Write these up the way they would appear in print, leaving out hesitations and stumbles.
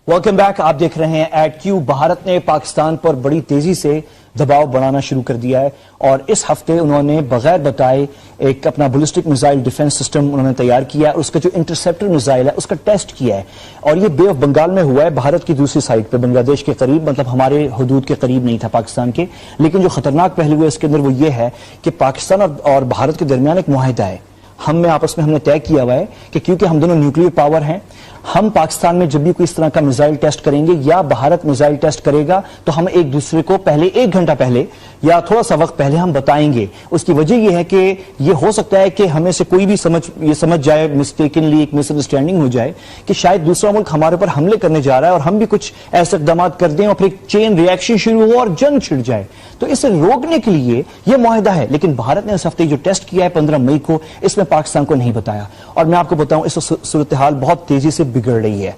Welcome back. आप देख रहे हैं @Q। भारत ने पाकिस्तान पर बड़ी तेजी से दबाव बढ़ाना शुरू कर दिया है और इस हफ्ते उन्होंने बगैर बताए एक अपना बैलिस्टिक मिसाइल डिफेंस सिस्टम उन्होंने तैयार किया है। उसका जो इंटरसेप्टर मिसाइल है उसका टेस्ट किया है और ये बे ऑफ बंगाल में हुआ है, भारत की दूसरी साइड पे, बांग्लादेश के करीब, मतलब हमारे हुदूद के करीब नहीं था पाकिस्तान के। लेकिन जो खतरनाक पहलू है इसके अंदर वो ये है कि पाकिस्तान और भारत के दरमियान एक मुआहिदा है, हमने आपस में हमने तय किया हुआ है कि क्योंकि हम दोनों न्यूक्लियर पावर हैं, हम पाकिस्तान में जब भी कोई इस तरह का मिसाइल टेस्ट करेंगे या भारत मिसाइल टेस्ट करेगा तो हम एक दूसरे को पहले 1 घंटा पहले या थोड़ा सा वक्त पहले हम बताएंगे। उसकी वजह यह है कि यह हो सकता है कि हमें से कोई भी समझ जाए, मिस्टेकनली एक मिसअंडरस्टैंडिंग हो जाए कि शायद दूसरा मुल्क हमारे ऊपर हमले करने जा रहा है और हम भी कुछ ऐसे इक़दाम कर दें और फिर चेन रिएक्शन शुरू हो और जंग छिड़ जाए। तो इसे रोकने के लिए यह मुआहिदा है। लेकिन भारत ने इस हफ्ते जो टेस्ट किया है 15 मई को, इसमें पाकिस्तान को नहीं बताया। और मैं आपको बताऊं इस सूरत हाल बहुत तेजी से बिगड़ रही है।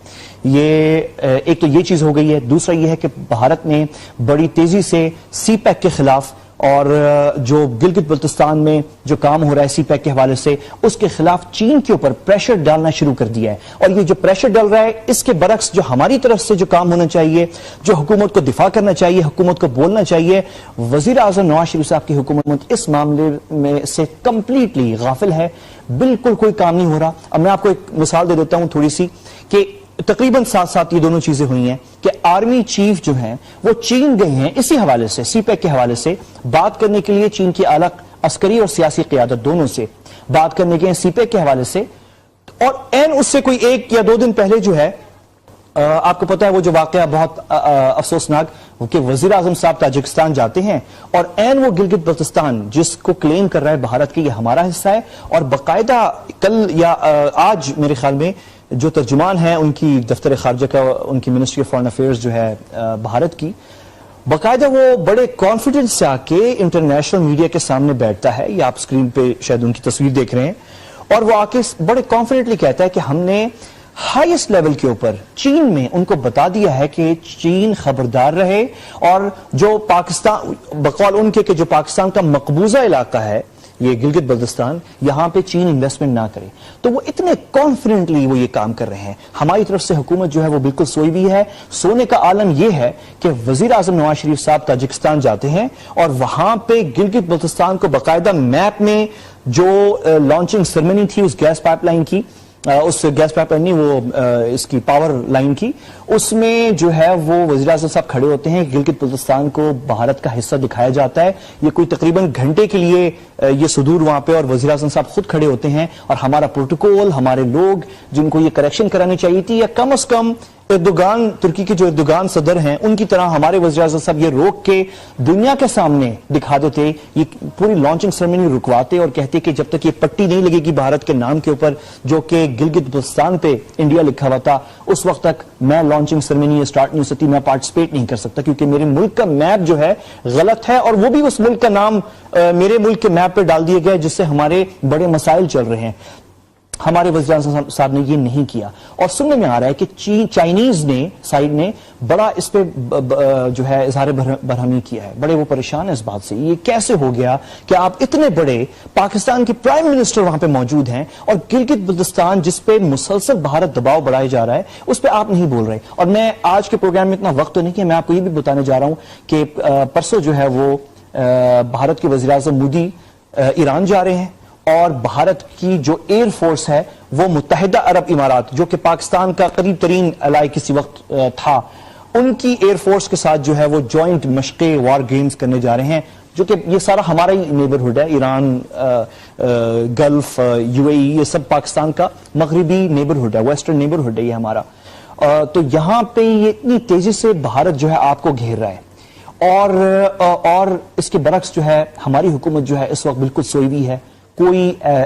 ये एक तो ये चीज हो गई है, दूसरा ये है कि भारत ने बड़ी तेजी से सीपैक के खिलाफ और जो गिलगित बल्तिस्तान में जो काम हो रहा है सीपैक के हवाले से, उसके खिलाफ चीन के ऊपर प्रेशर डालना शुरू कर दिया है। और ये जो प्रेशर डाल रहा है इसके बरक्स जो हमारी तरफ से जो काम होना चाहिए, जो हुकूमत को दिफा करना चाहिए, हुकूमत को बोलना चाहिए, वजीर आजम नवाज शरीफ साहब की हुकूमत इस मामले में से कंप्लीटली गाफिल है। बिल्कुल कोई काम नहीं हो रहा। अब मैं आपको एक मिसाल दे देता हूं थोड़ी सी कि तकरीबन साथ साथ ये दोनों चीजें हुई हैं कि आर्मी चीफ जो हैं वो चीन गए हैं इसी हवाले से, सीपैक के हवाले से बात करने के लिए। चीन की आला अस्करी और सियासी क़यादत दोनों से बात करने के सीपैक के हवाले से। और एन उससे कोई 1 या 2 दिन पहले जो है, आपको पता है वो जो वाकया बहुत अफसोसनाक कि वजीर आजम साहब ताजिकिस्तान जाते हैं और एन वो गिलगित बल्तिस्तान जिसको क्लेम कर रहा है भारत के, ये हमारा हिस्सा है। और बाकायदा कल या आज मेरे ख्याल में जो तर्जुमान है उनकी दफ्तर खारजा का, उनकी मिनिस्ट्री ऑफ फॉरेन अफेयर्स जो है भारत की, बाकायदा वो बड़े कॉन्फिडेंस से आके इंटरनेशनल मीडिया के सामने बैठता है। ये आप स्क्रीन पे शायद उनकी तस्वीर देख रहे हैं। और वो आके बड़े कॉन्फिडेंटली कहता है कि हमने हाईएस्ट लेवल के ऊपर चीन में उनको बता दिया है कि चीन खबरदार रहे और जो पाकिस्तान, बकौल उनके कि जो पाकिस्तान का मकबूजा इलाका है ये गिलगित बल्तिस्तान, यहां पे चीन इन्वेस्टमेंट ना करे। तो वो इतने कॉन्फिडेंटली वो ये काम कर रहे हैं। हमारी तरफ से हुकूमत जो है वो बिल्कुल सोई भी है। सोने का आलम ये है कि वजीर आजम नवाज शरीफ साहब ताजिकिस्तान जाते हैं और वहां पे गिलगित बल्तिस्तान को बाकायदा मैप में जो लॉन्चिंग सेरेमनी थी उस गैस पाइपलाइन की, उस गैस पाइपलाइन नहीं, वो इसकी पावर लाइन की, उसमें जो है वो वज़ीर आज़म साहब खड़े होते हैं। गिलगित बल्तिस्तान को भारत का हिस्सा दिखाया जाता है। ये कोई तकरीबन घंटे के लिए ये सुदूर वहां पे, और वज़ीर आज़म साहब खुद खड़े होते हैं और हमारा प्रोटोकॉल, हमारे लोग जिनको ये करेक्शन करानी चाहिए थी, या कम से कम एर्दोगान, तुर्की के जो एर्दोगान सदर हैं उनकी तरह हमारे वज़ीर आज़म साहब ये रोक के दुनिया के सामने दिखा देते, ये पूरी लॉन्चिंग सेरेमनी रुकवाते और कहते कि जब तक ये पट्टी नहीं लगेगी भारत के नाम के ऊपर जो कि गिलगित बल्तिस्तान पे इंडिया लिखा हुआ था, उस वक्त तक मैं लॉन्चिंग सेरेमनी स्टार्ट नहीं हो सकती, मैं पार्टिसिपेट नहीं कर सकता, क्योंकि मेरे मुल्क का मैप जो है गलत है और वो भी उस मुल्क का नाम मेरे मुल्क के मैप पे डाल दिया गया जिससे हमारे बड़े मसाइल चल रहे हैं। हमारे वज़ीर आज़म साहब ने ये नहीं किया और सुनने में आ रहा है कि चाइनीज ने साइड ने बड़ा इस पे जो है इजहार बरहमी किया है। बड़े वो परेशान है इस बात से, ये कैसे हो गया कि आप इतने बड़े पाकिस्तान के प्राइम मिनिस्टर वहां पे मौजूद हैं और गिलगित बल्तिस्तान जिस पे मुसलसल भारत दबाव बढ़ाया जा रहा है उस पर आप नहीं बोल रहे। और मैं आज के प्रोग्राम में इतना वक्त तो नहीं कि मैं आपको ये भी बताने जा रहा हूं कि परसों जो है वो भारत के वज़ीर आज़म मोदी ईरान जा रहे हैं और भारत की जो एयर फोर्स है वो मुत्तहिदा अरब इमारात, जो कि पाकिस्तान का करीब तरीन अलाई किसी वक्त था, उनकी एयर फोर्स के साथ जो है वो जॉइंट मशक़े वार गेम्स करने जा रहे हैं, जो कि ये सारा हमारा ही नेबरहुड है। ईरान, गल्फ, यूएई, ये सब पाकिस्तान का मगरिबी नेबरहुड है, वेस्टर्न नेबरहुड है ये हमारा। तो यहां पे ये इतनी तेजी से भारत जो है आपको घेर रहा है और इसके बरक्स जो है हमारी हुकूमत जो है इस वक्त बिल्कुल सोई हुई है। कोई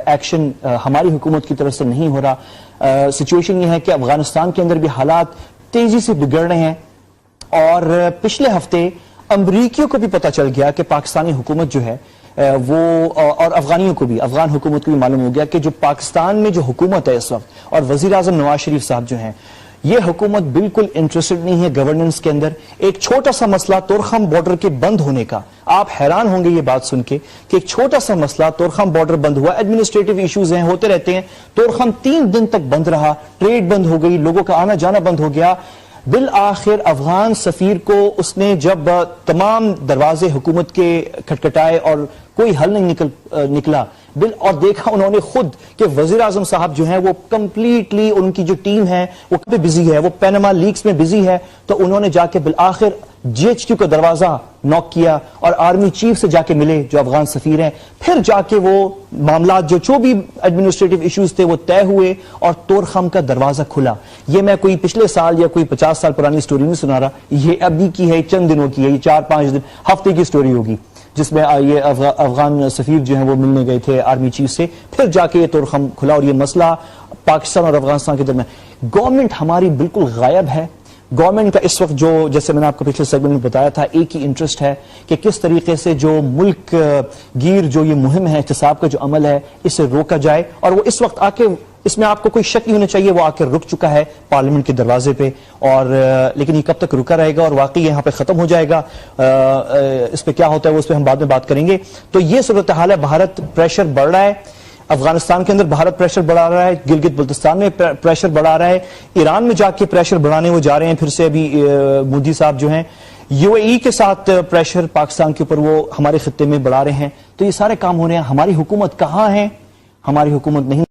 एक्शन हमारी हुकूमत की तरफ से नहीं हो रहा। सिचुएशन ये है कि अफगानिस्तान के अंदर भी हालात तेजी से बिगड़ रहे हैं और पिछले हफ्ते अमरीकियों को भी पता चल गया कि पाकिस्तानी हुकूमत जो है वो, और अफगानियों को भी, अफगान हुकूमत को भी मालूम हो गया कि जो पाकिस्तान में जो हुकूमत है इस वक्त और वज़ीर आज़म नवाज शरीफ साहब जो हैं, ये हुकूमत बिल्कुल इंटरेस्टेड नहीं है गवर्नेंस के अंदर। एक छोटा सा मसला तोरखम बॉर्डर के बंद होने का, आप हैरान होंगे ये बात सुन के कि एक छोटा सा मसला तोरखम बॉर्डर बंद हुआ, एडमिनिस्ट्रेटिव इश्यूज हैं, होते रहते हैं। तोरखम 3 दिन तक बंद रहा, ट्रेड बंद हो गई, लोगों का आना जाना बंद हो गया। بالآخر افغان سفیر کو اس نے جب تمام دروازے حکومت کے کھٹکھٹائے اور کوئی حل نہیں نکلا اور دیکھا انہوں نے خود کہ وزیر اعظم صاحب جو ہیں وہ کمپلیٹلی ان کی جو ٹیم ہے وہ کبھی بزی ہے، وہ پیناما لیکس میں بزی ہے، تو انہوں نے جا کے بالآخر GHQ کا دروازہ نوک کیا اور آرمی چیف سے جا کے ملے جو افغان سفیر ہیں، پھر جا کے وہ معاملات جو بھی ایڈمنسٹریٹو ایشوز تھے وہ طے ہوئے اور طورخم کا دروازہ کھلا۔ یہ میں کوئی پچھلے سال یا کوئی 50 سال پرانی سٹوری نہیں سنا رہا، یہ ابھی کی ہے، چند دنوں کی ہے، یہ 4-5 دن ہفتے کی سٹوری ہوگی جس میں یہ افغان سفیر جو ہیں وہ ملنے گئے تھے آرمی چیف سے، پھر جا کے یہ طورخم کھلا اور یہ مسئلہ پاکستان اور افغانستان کے درمیان۔ گورنمنٹ ہماری بالکل غائب ہے۔ گورنمنٹ کا اس وقت جو جیسے میں نے آپ کو پچھلے سیگمنٹ میں بتایا تھا ایک ہی انٹرسٹ ہے کہ کس طریقے سے جو ملک گیر جو یہ مہم ہے احتساب کا جو عمل ہے اسے روکا جائے، اور وہ اس وقت آ کے اس میں آپ کو کوئی شک نہیں ہونا چاہیے وہ آ کے رک چکا ہے پارلیمنٹ کے دروازے پہ، اور لیکن یہ کب تک رکا رہے گا اور واقعی یہاں پہ ختم ہو جائے گا اس پہ کیا ہوتا ہے وہ اس پہ ہم بعد میں بات کریں گے۔ تو یہ صورتحال ہے، بھارت پریشر بڑھ رہا ہے، افغانستان کے اندر بھارت پریشر بڑھا رہا ہے، گلگت بلتستان میں پریشر بڑھا رہا ہے، ایران میں جا کے پریشر بڑھانے وہ جا رہے ہیں، پھر سے ابھی مودی صاحب جو ہیں UAE کے ساتھ پریشر پاکستان کے اوپر وہ ہمارے خطے میں بڑھا رہے ہیں۔ تو یہ سارے کام ہو رہے ہیں، ہماری حکومت کہاں ہے؟ ہماری حکومت نہیں